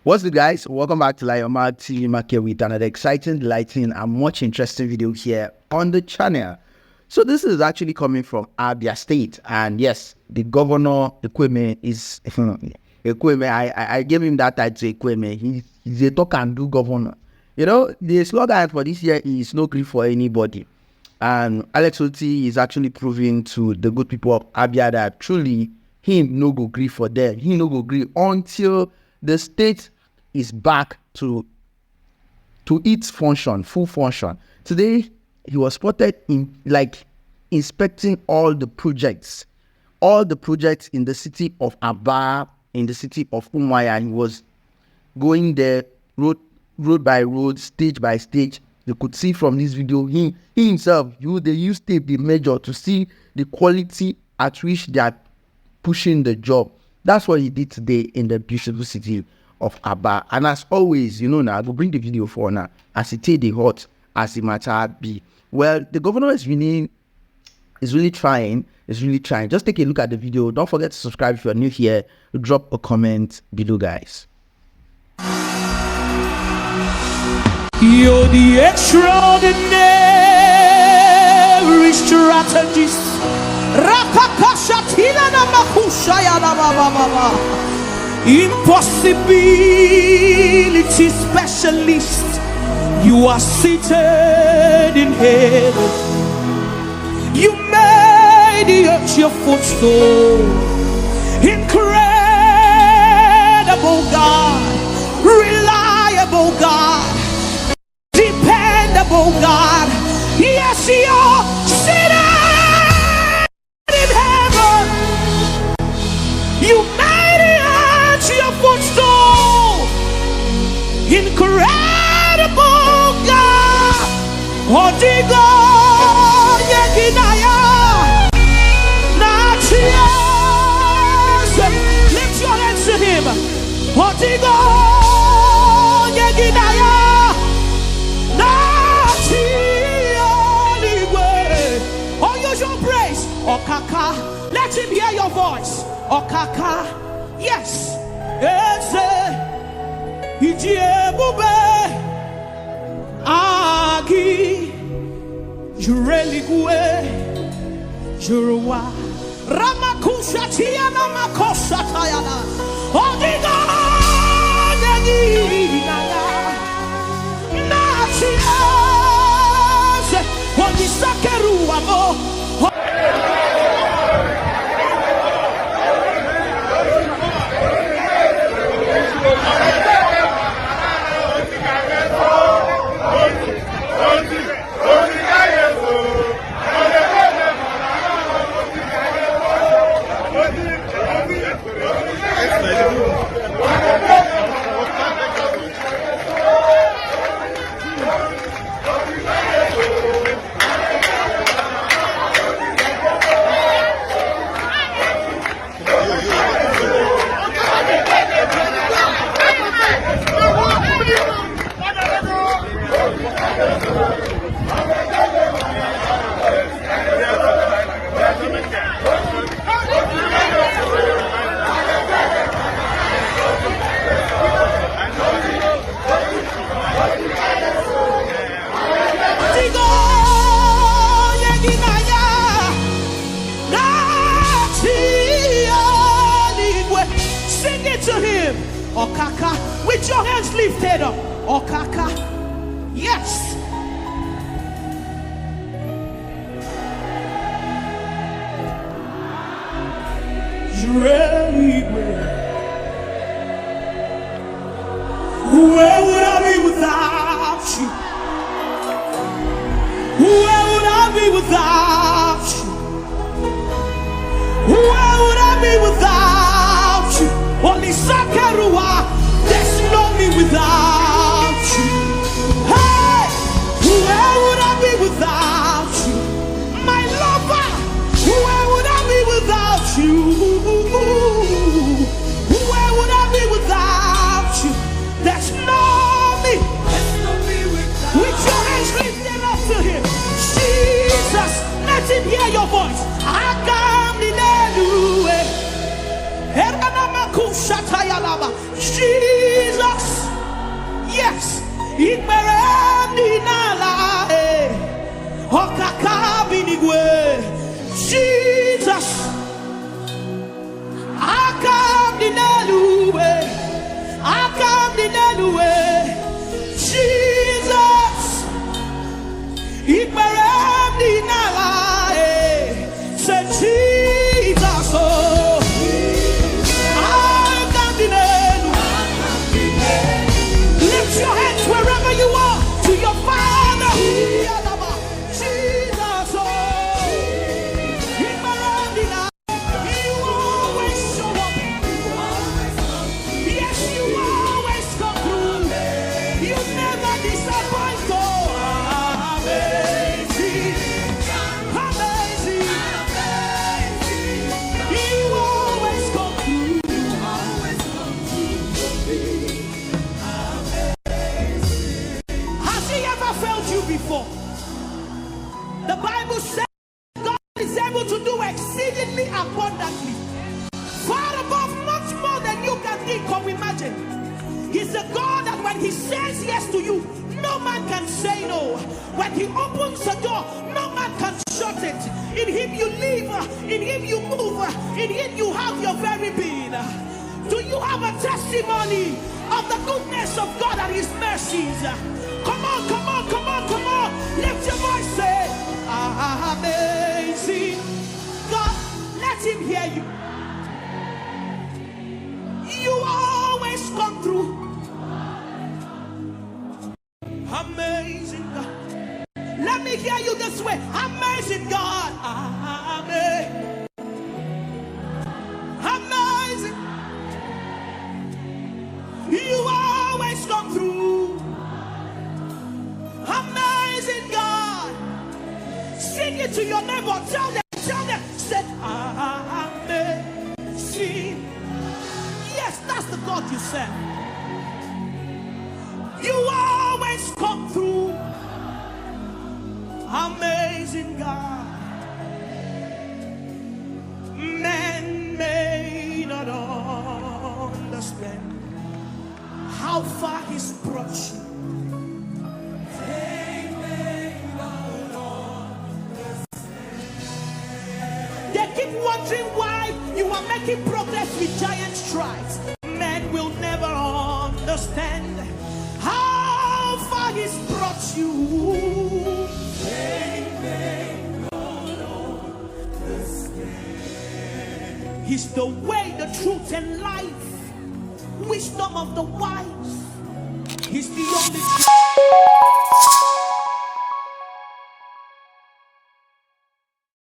What's good, guys? Welcome back to Lion Mark TV Market with another exciting, delighting, and much interesting video here on the channel. So this is actually coming from Abia State, and yes, the governor Ekweme is Ekweme. I gave him that title, Ekweme. He's a talk and do governor. You know, the slogan for this year is no grief for anybody, and Alex Otti is actually proving to the good people of Abia that truly him no go grief for them. He no go grief until the state is back to its function, full function. Today, he was spotted in inspecting all the projects in the city of Aba, in the city of Umuahia. And he was going there road by road, stage by stage. You could see from this video, he himself, they use tape, the measure to see the quality at which they are pushing the job. That's what he did today in the beautiful city of Aba. And as always, you know, now I will bring the video for now as it take the hot as the matter be. Well, the governor is really trying. Just take a look at the video. Don't forget to subscribe if you're new here. Drop a comment below, guys. You're the extraordinary strategist. Impossibility specialist. You are seated in heaven. You made the earth your footstool. Incredible God, reliable God, dependable God. Yes, you're seated in heaven. You made the earth your footstool. Incredible God. Otti lift your hands to him. Otti oh, use your praise. Okaka, let him hear your voice. Okaka, yes. Agi, Jureligwe, Jurua, Ramakusha Tiana Makosha Tayana, Odiga, Nagina, Nachias, Odisakeru Amo. Sing it to him. Okaka, with your hands lifted up. Okaka, yes. Where would I be without you? Where would I be without you? Where would I be without you? Only Sakarua, there's no me without you. Hey, where would I be without you? My lover, where would I be without you? exceedingly abundantly, far above much more than you can think or imagine. He's a God that when he says yes to you, no man can say no. When he opens the door, no man can shut it. In him you live, in him you move, in him you have your very being. Do you have a testimony of the goodness of God and his mercies? Come on, come on, come on, come on. Lift your voice, say, amazing God. Let him hear you. You always come through. Amazing God. Let me hear you this way. Amazing God. Amazing. You always come through. Amazing God. Sing it to your neighbor. Tell them. Say, amazing. Yes, that's the God you serve. You always come through. Amazing God. Men may not understand how far he's brought you. They may not understand. They keep wondering why you are making progress with giant strides. Men will never understand how far he's brought you. They may not understand. He's the way, the truth, and life. Wisdom of the wise. He's the only